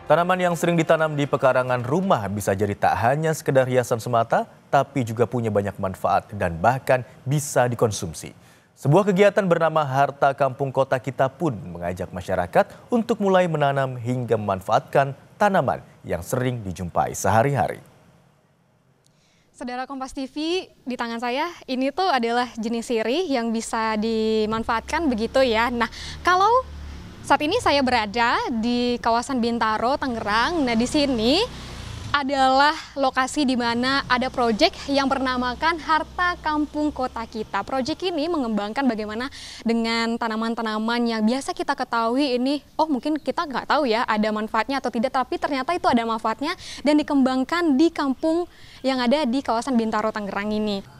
Tanaman yang sering ditanam di pekarangan rumah bisa jadi tak hanya sekedar hiasan semata, tapi juga punya banyak manfaat dan bahkan bisa dikonsumsi. Sebuah kegiatan bernama Harta Kampung Kota Kita pun mengajak masyarakat untuk mulai menanam hingga memanfaatkan tanaman yang sering dijumpai sehari-hari. Saudara Kompas TV, di tangan saya ini tuh adalah jenis sirih yang bisa dimanfaatkan begitu ya. Nah, kalau saat ini saya berada di kawasan Bintaro, Tangerang. Nah, di sini adalah lokasi di mana ada proyek yang bernamakan Harta Kampung Kota Kita. Proyek ini mengembangkan bagaimana dengan tanaman-tanaman yang biasa kita ketahui ini, mungkin kita nggak tahu ya ada manfaatnya atau tidak, tapi ternyata itu ada manfaatnya dan dikembangkan di kampung yang ada di kawasan Bintaro, Tangerang ini.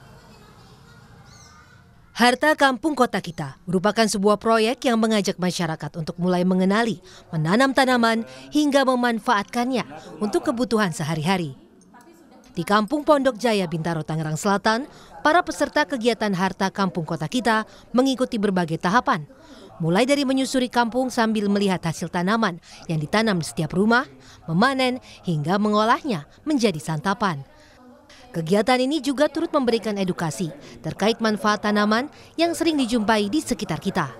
Harta Kampung Kota Kita merupakan sebuah proyek yang mengajak masyarakat untuk mulai mengenali, menanam tanaman, hingga memanfaatkannya untuk kebutuhan sehari-hari. Di Kampung Pondok Jaya, Bintaro, Tangerang Selatan, para peserta kegiatan Harta Kampung Kota Kita mengikuti berbagai tahapan. Mulai dari menyusuri kampung sambil melihat hasil tanaman yang ditanam di setiap rumah, memanen, hingga mengolahnya menjadi santapan. Kegiatan ini juga turut memberikan edukasi terkait manfaat tanaman yang sering dijumpai di sekitar kita.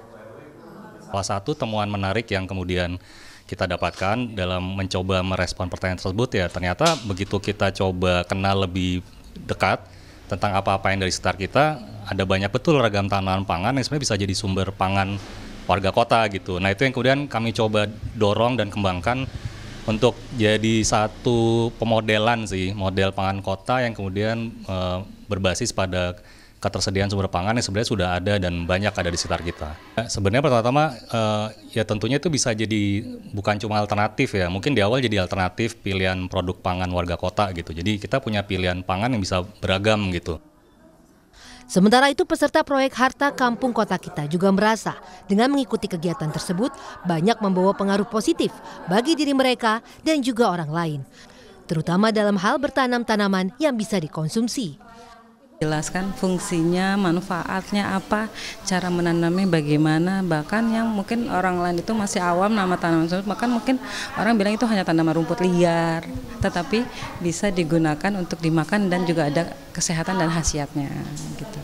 Salah satu temuan menarik yang kemudian kita dapatkan dalam mencoba merespon pertanyaan tersebut ya, ternyata begitu kita coba kenal lebih dekat tentang apa-apa yang dari sekitar kita, ada banyak betul ragam tanaman pangan yang sebenarnya bisa jadi sumber pangan warga kota gitu. Nah, itu yang kemudian kami coba dorong dan kembangkan untuk jadi satu pemodelan sih, model pangan kota yang kemudian berbasis pada ketersediaan sumber pangan yang sebenarnya sudah ada dan banyak ada di sekitar kita. Sebenarnya pertama-tama ya tentunya itu bisa jadi bukan cuma alternatif ya, mungkin di awal jadi alternatif pilihan produk pangan warga kota gitu. Jadi kita punya pilihan pangan yang bisa beragam gitu. Sementara itu peserta proyek Harta Kampung Kota Kita juga merasa dengan mengikuti kegiatan tersebut banyak membawa pengaruh positif bagi diri mereka dan juga orang lain, terutama dalam hal bertanam tanaman yang bisa dikonsumsi. Jelaskan fungsinya, manfaatnya apa, cara menanamnya bagaimana, bahkan yang mungkin orang lain itu masih awam nama tanaman tersebut, bahkan mungkin orang bilang itu hanya tanaman rumput liar, tetapi bisa digunakan untuk dimakan dan juga ada kesehatan dan khasiatnya. Gitu.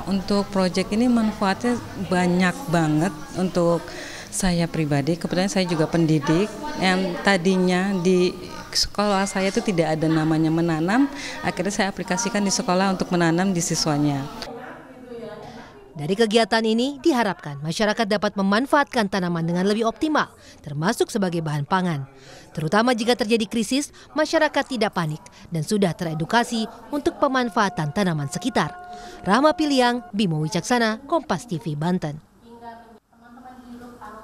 Untuk proyek ini manfaatnya banyak banget untuk saya pribadi, kebetulan saya juga pendidik yang tadinya di sekolah saya itu tidak ada namanya menanam, akhirnya saya aplikasikan di sekolah untuk menanam di siswanya. Dari kegiatan ini diharapkan masyarakat dapat memanfaatkan tanaman dengan lebih optimal, termasuk sebagai bahan pangan. Terutama jika terjadi krisis, masyarakat tidak panik dan sudah teredukasi untuk pemanfaatan tanaman sekitar. Rahma Piliang, Bimo Wicaksana, Kompas TV, Banten.